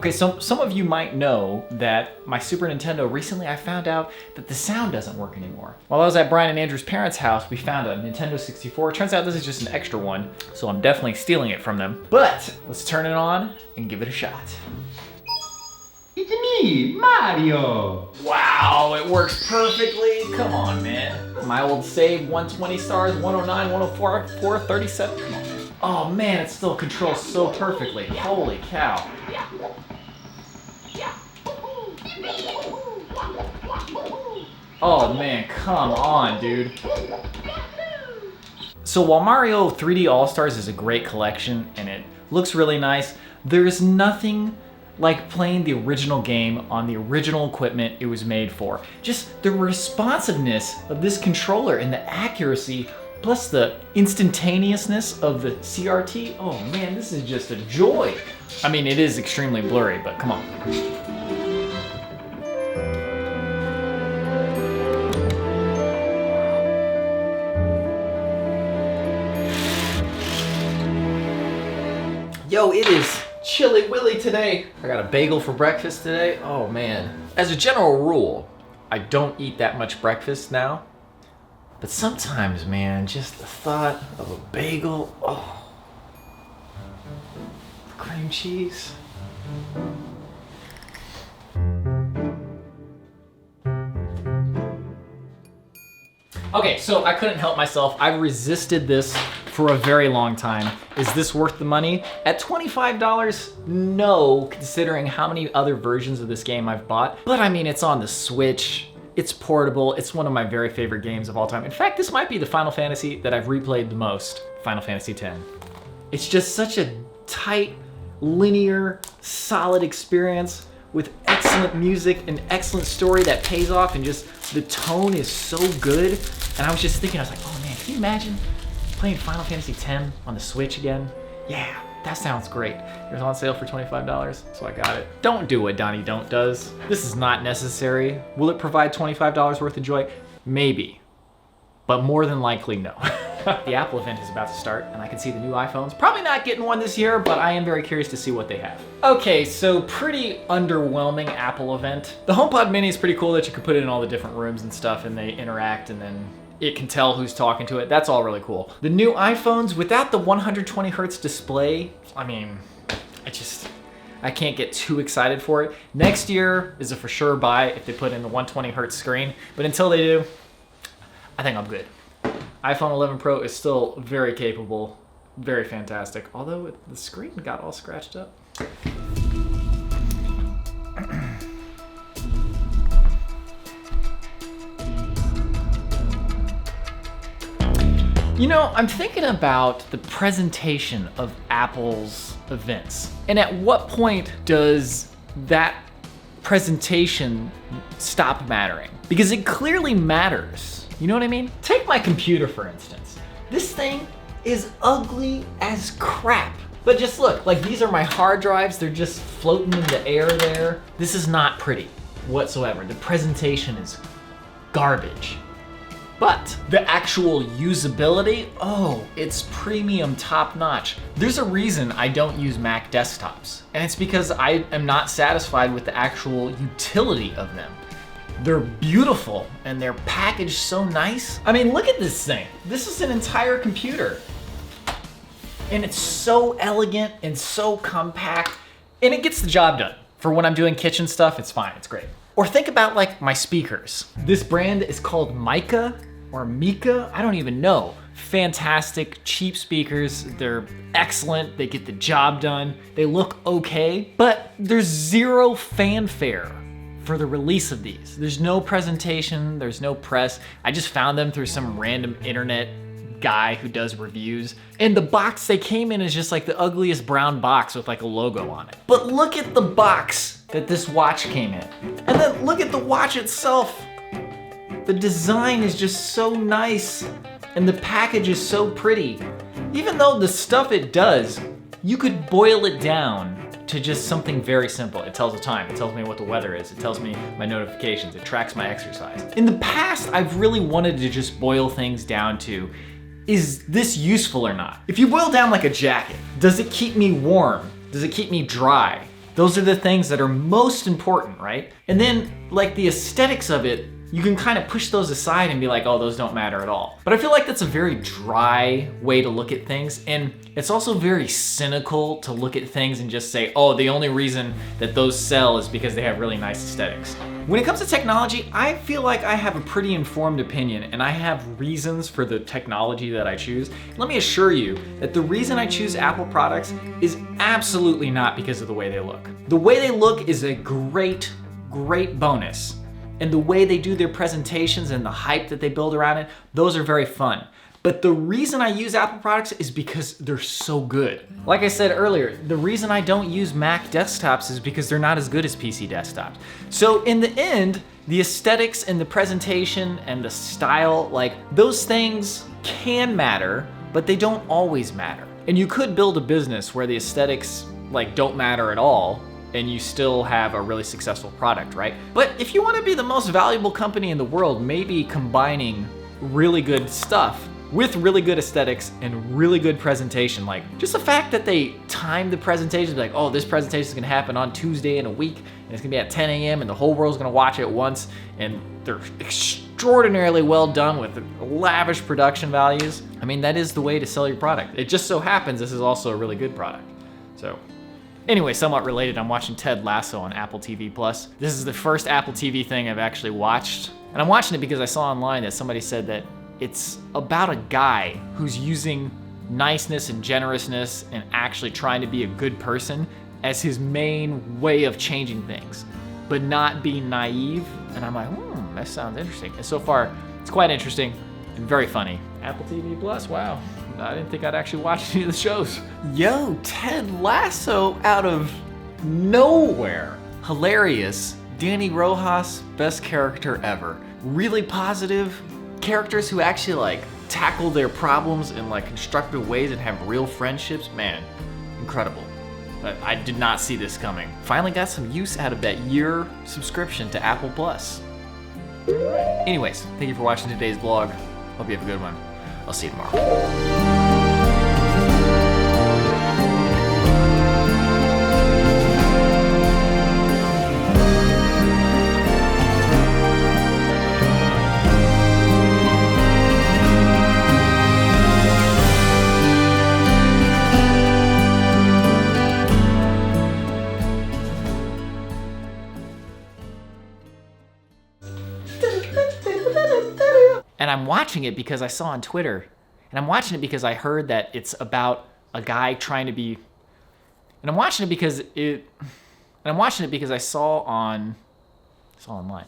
Okay, so some of you might know that my Super Nintendo, recently I found out that the sound doesn't work anymore. While I was at Brian and Andrew's parents' house, we found a Nintendo 64. Turns out this is just an extra one, so I'm definitely stealing it from them. But let's turn it on and give it a shot. It's me, Mario! Wow, it works perfectly. Come on, man. My old save, 120 stars, 109, 104, 437. Come on, man. Oh man, it still controls so perfectly. Holy cow. Oh man, come on, dude. So while Mario 3D All-Stars is a great collection and it looks really nice, there's nothing like playing the original game on the original equipment it was made for. Just the responsiveness of this controller and the accuracy, plus the instantaneousness of the CRT. Oh man, this is just a joy. I mean, it is extremely blurry, but come on. Yo, it is Chilly Willy today. I got a bagel for breakfast today. Oh man. As a general rule, I don't eat that much breakfast now. But sometimes, man, just the thought of a bagel, oh. Cream cheese. Okay, so I couldn't help myself. I resisted this for a very long time. Is this worth the money? At $25, no, considering how many other versions of this game I've bought. But I mean, it's on the Switch. It's portable. It's one of my very favorite games of all time. In fact, this might be the Final Fantasy that I've replayed the most, Final Fantasy X. It's just such a tight, linear, solid experience with excellent music and excellent story that pays off, and just the tone is so good. And I was just thinking, I was like, oh man, can you imagine playing Final Fantasy X on the Switch again? Yeah, that sounds great. It was on sale for $25, so I got it. Don't do what Donnie Don't does. This is not necessary. Will it provide $25 worth of joy? Maybe, but more than likely, no. The Apple event is about to start, and I can see the new iPhones. Probably not getting one this year, but I am very curious to see what they have. Okay, so pretty underwhelming Apple event. The HomePod Mini is pretty cool that you can put it in all the different rooms and stuff, and they interact, and then it can tell who's talking to it. That's all really cool. The new iPhones, without the 120 hertz display, I mean, I can't get too excited for it. Next year is a for sure buy if they put in the 120 hertz screen, but until they do, I think I'm good. iPhone 11 Pro is still very capable, very fantastic, although the screen got all scratched up. You know, I'm thinking about the presentation of Apple's events. And at what point does that presentation stop mattering? Because it clearly matters. You know what I mean? Take my computer, for instance. This thing is ugly as crap. But just look, like these are my hard drives. They're just floating in the air there. This is not pretty whatsoever. The presentation is garbage. But the actual usability, oh, it's premium top notch. There's a reason I don't use Mac desktops, and it's because I am not satisfied with the actual utility of them. They're beautiful and they're packaged so nice. I mean, look at this thing. This is an entire computer. And it's so elegant and so compact, and it gets the job done. For when I'm doing kitchen stuff, it's fine, it's great. Or think about like my speakers. This brand is called Mica or Mika, I don't even know. Fantastic, cheap speakers. They're excellent, they get the job done. They look okay, but there's zero fanfare for the release of these. There's no presentation, there's no press. I just found them through some random internet guy who does reviews. And the box they came in is just like the ugliest brown box with like a logo on it. But look at the box that this watch came in. And then look at the watch itself. The design is just so nice and the package is so pretty. Even though the stuff it does, you could boil it down to just something very simple. It tells the time, it tells me what the weather is, it tells me my notifications, it tracks my exercise. In the past, I've really wanted to just boil things down to, is this useful or not? If you boil down like a jacket, does it keep me warm? Does it keep me dry? Those are the things that are most important, right? And then like the aesthetics of it, you can kind of push those aside and be like, oh, those don't matter at all. But I feel like that's a very dry way to look at things. And it's also very cynical to look at things and just say, oh, the only reason that those sell is because they have really nice aesthetics. When it comes to technology, I feel like I have a pretty informed opinion and I have reasons for the technology that I choose. Let me assure you that the reason I choose Apple products is absolutely not because of the way they look. The way they look is a great bonus. And the way they do their presentations and the hype that they build around it, those are very fun. But the reason I use Apple products is because they're so good. Like I said earlier, the reason I don't use Mac desktops is because they're not as good as PC desktops. So in the end, the aesthetics and the presentation and the style, like those things can matter, but they don't always matter. And you could build a business where the aesthetics like don't matter at all, and you still have a really successful product, right? But if you want to be the most valuable company in the world, maybe combining really good stuff with really good aesthetics and really good presentation, like just the fact that they timed the presentation, like, oh, this presentation is gonna happen on Tuesday in a week, and it's gonna be at 10 a.m. and the whole world's gonna watch it at once, and they're extraordinarily well done with lavish production values. I mean, that is the way to sell your product. It just so happens this is also a really good product. So anyway, somewhat related, I'm watching Ted Lasso on Apple TV+. This is the first Apple TV thing I've actually watched. And I'm watching it because I saw online that somebody said that it's about a guy who's using niceness and generousness and actually trying to be a good person as his main way of changing things, but not being naive. And I'm like, that sounds interesting. And so far, it's quite interesting and very funny. Apple TV+, wow. I didn't think I'd actually watch any of the shows. Yo, Ted Lasso out of nowhere. Hilarious. Danny Rojas, best character ever. Really positive. Characters who actually like tackle their problems in like constructive ways and have real friendships. Man, incredible. But I did not see this coming. Finally got some use out of that year subscription to Apple Plus. Anyways, thank you for watching today's vlog. Hope you have a good one. I'll see you tomorrow. And I'm watching it because I saw on Twitter, and I'm watching it because I heard that it's about a guy trying to be, and I'm watching it because I saw online.